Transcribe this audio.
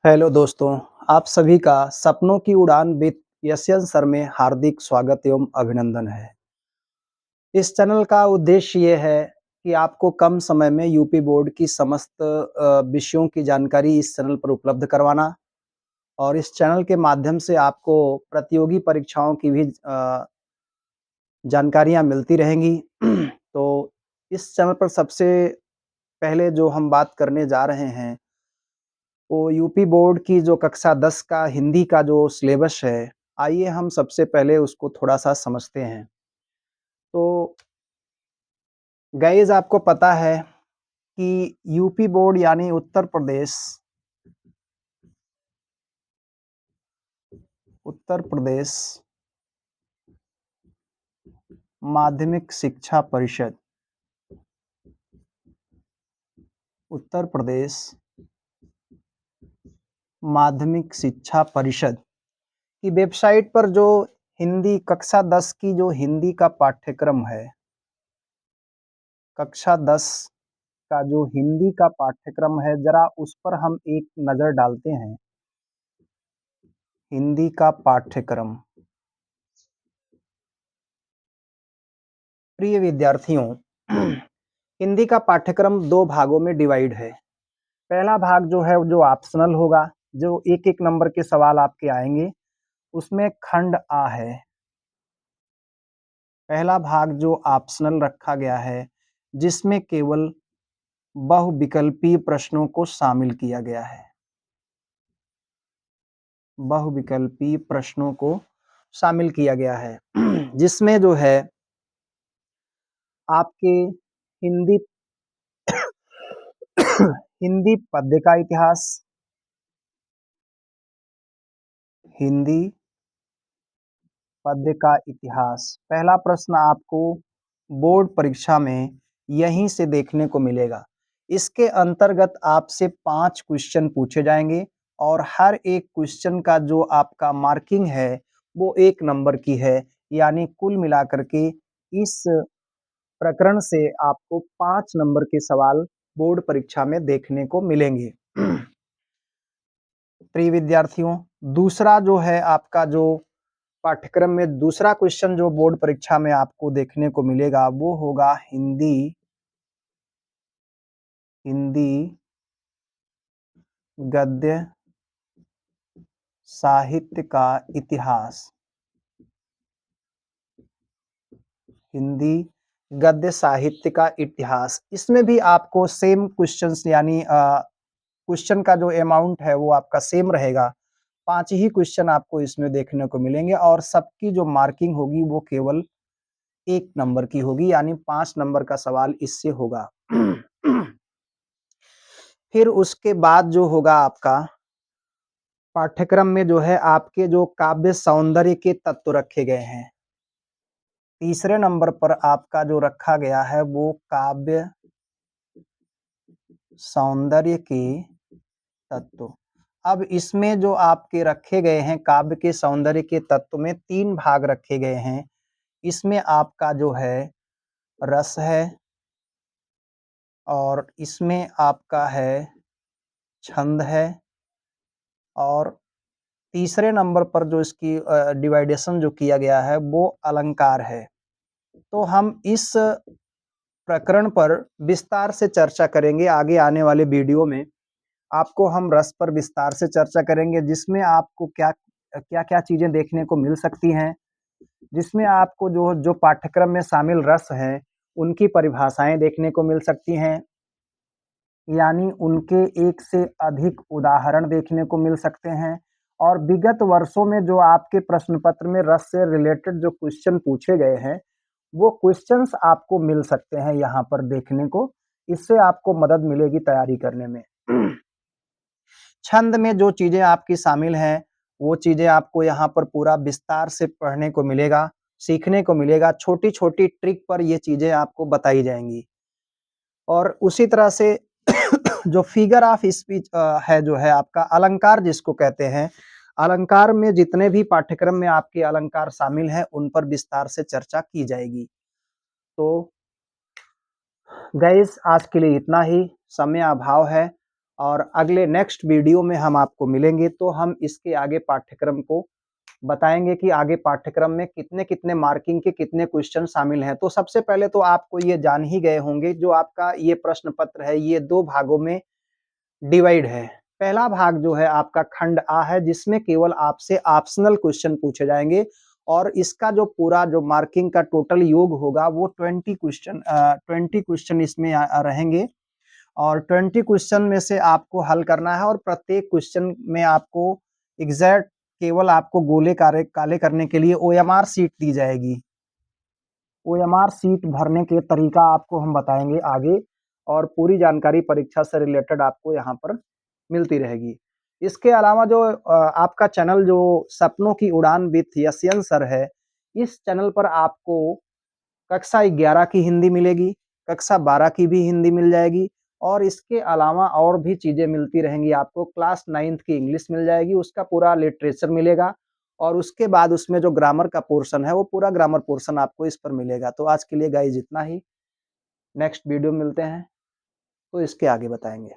Hello दोस्तों, आप सभी का सपनों की उड़ान विद यशवंत सर में हार्दिक स्वागत एवं अभिनंदन है। इस चैनल का उद्देश्य ये है कि आपको कम समय में यूपी बोर्ड की समस्त विषयों की जानकारी इस चैनल पर उपलब्ध करवाना और इस चैनल के माध्यम से आपको प्रतियोगी परीक्षाओं की भी जानकारियाँ मिलती रहेंगी। तो इस चैनल पर सबसे पहले जो हम बात करने जा रहे हैं वो यूपी बोर्ड की जो कक्षा 10 का हिंदी का जो सिलेबस है, आइए हम सबसे पहले उसको थोड़ा-सा समझते हैं। तो गाइज़ आपको पता है कि यूपी बोर्ड यानी उत्तर प्रदेश माध्यमिक शिक्षा परिषद, उत्तर प्रदेश माध्यमिक शिक्षा परिषद की वेबसाइट पर जो हिंदी कक्षा 10 की जो हिंदी का पाठ्यक्रम है, कक्षा 10 का जो हिंदी का पाठ्यक्रम है, ज़रा उस पर हम एक नज़र डालते हैं। हिंदी का पाठ्यक्रम। प्रिय विद्यार्थियों, हिंदी का पाठ्यक्रम 2 भागों में डिवाइड है। पहला भाग जो है जो ऑप्शनल होगा, जो 1-1 नंबर के सवाल आपके आएँगे, उसमें खंड आ है। पहला भाग जो ऑप्शनल रखा गया है, जिसमें केवल बहुविकल्पीय प्रश्नों को शामिल किया गया है। बहुविकल्पीय प्रश्नों को शामिल किया गया है, जिसमें जो है आपके हिंदी हिंदी पद्य का इतिहास, हिंदी पद्य का इतिहास। पहला प्रश्न आपको बोर्ड परीक्षा में यहीं से देखने को मिलेगा। इसके अंतर्गत आपसे 5 क्वेश्चन पूछे जाएँगे और हर एक क्वेश्चन का जो आपका मार्किंग है, वो 1 नंबर की है। यानी कुल मिलाकर के इस प्रकरण से आपको 5 नंबर के सवाल बोर्ड परीक्षा में देखने को मिलेंगे। प्रिय विद्यार्थियों, दूसरा जो है आपका जो पाठ्यक्रम में दूसरा क्वेश्चन जो बोर्ड परीक्षा में आपको देखने को मिलेगा, वो होगा हिंदी हिंदी गद्य साहित्य का इतिहास। हिंदी गद्य साहित्य का इतिहास। इसमें भी आपको सेम क्वेश्चंस यानी क्वेश्चन का जो अमाउंट है वो आपका सेम रहेगा। 5 ही क्वेश्चन आपको इसमें देखने को मिलेंगे और सबकी जो मार्किंग होगी वो केवल 1 नंबर की होगी यानी 5 नंबर का सवाल इससे होगा। फिर उसके बाद जो होगा आपका पाठ्यक्रम में जो है आपके जो काव्य सौंदर्य के तत्व रखे गए हैं। तीसरे नंबर पर आपका जो रखा गया है वो काव्य सौंदर्य के तत्व। अब इसमें जो आपके रखे गए हैं काव्य के सौंदर्य के तत्व में 3 भाग रखे गए हैं। इसमें आपका जो है रस है और इसमें आपका है छंद है और तीसरे नंबर पर जो इसकी डिवाइडेशन जो किया गया है वो अलंकार है। तो हम इस प्रकरण पर विस्तार से चर्चा करेंगे आगे आने वाले वीडियो में। आपको हम रस पर विस्तार से चर्चा करेंगे जिसमें आपको क्या-क्या चीज़ें देखने को मिल सकती हैं, जिसमें आपको जो जो पाठ्यक्रम में शामिल रस हैं, उनकी परिभाषाएँ देखने को मिल सकती हैं। यानी उनके एक से अधिक उदाहरण देखने को मिल सकते हैं और विगत वर्षों में जो आपके प्रश्न पत्र में रस से रिलेटेड जो क्वेश्चन पूछे गए हैं, वो क्वेश्चंस आपको मिल सकते हैं यहाँ पर देखने को। इससे आपको मदद मिलेगी तैयारी करने में। छंद में जो चीज़ें आपकी शामिल हैं, वो चीज़ें आपको यहाँ पर पूरा विस्तार से पढ़ने को मिलेगा, सीखने को मिलेगा। छोटी-छोटी ट्रिक पर ये चीज़ें आपको बताई जाएँगी। और उसी तरह से जो फिगर ऑफ स्पीच है जो है आपका अलंकार जिसको कहते हैं, अलंकार में जितने भी पाठ्यक्रम में आपके अलंकार शामिल हैं, उन पर विस्तार से चर्चा की जाएगी। तो गाइस आज के लिए इतना ही, समय अभाव है और अगले नेक्स्ट वीडियो में हम आपको मिलेंगे, तो हम इसके आगे पाठ्यक्रम को बताएँगे कि आगे पाठ्यक्रम में कितने-कितने मार्किंग के कितने क्वेश्चन शामिल हैं। तो सबसे पहले तो आपको ये जान ही गए होंगे, जो आपका ये प्रश्न पत्र है, ये 2 भागों में डिवाइड है। पहला भाग जो है आपका खंड आ है, जिसमें केवल आपसे ऑप्शनल क्वेश्चन पूछे जाएँगे और इसका जो पूरा जो मार्किंग का टोटल योग होगा वो 20 क्वेश्चन इसमें रहेंगे और 20 क्वेश्चन में से आपको हल करना है और प्रत्येक क्वेश्चन में आपको एग्ज़ैक्ट केवल आपको गोले कारे काले करने के लिए ओएमआर शीट दी जाएगी। ओएमआर शीट भरने के तरीका आपको हम बताएँगे आगे और पूरी जानकारी परीक्षा से रिलेटेड आपको यहाँ पर मिलती रहेगी। इसके अलावा जो आपका चैनल जो सपनों की उड़ान विथ यशयन सर है, इस चैनल पर आपको कक्षा 11 की हिंदी मिलेगी, कक्षा 12 की भी हिंदी मिल जाएगी और इसके अलावा और भी चीज़ें मिलती रहेंगी आपको। क्लास 9th की इंग्लिश मिल जाएगी, उसका पूरा लिटरेचर मिलेगा और उसके बाद उसमें जो ग्रामर का पोर्शन है, वो पूरा ग्रामर पोर्शन आपको इस पर मिलेगा। तो आज के लिए गाइज़ इतना ही, नेक्स्ट वीडियो में मिलते हैं, तो इसके आगे बताएँगे।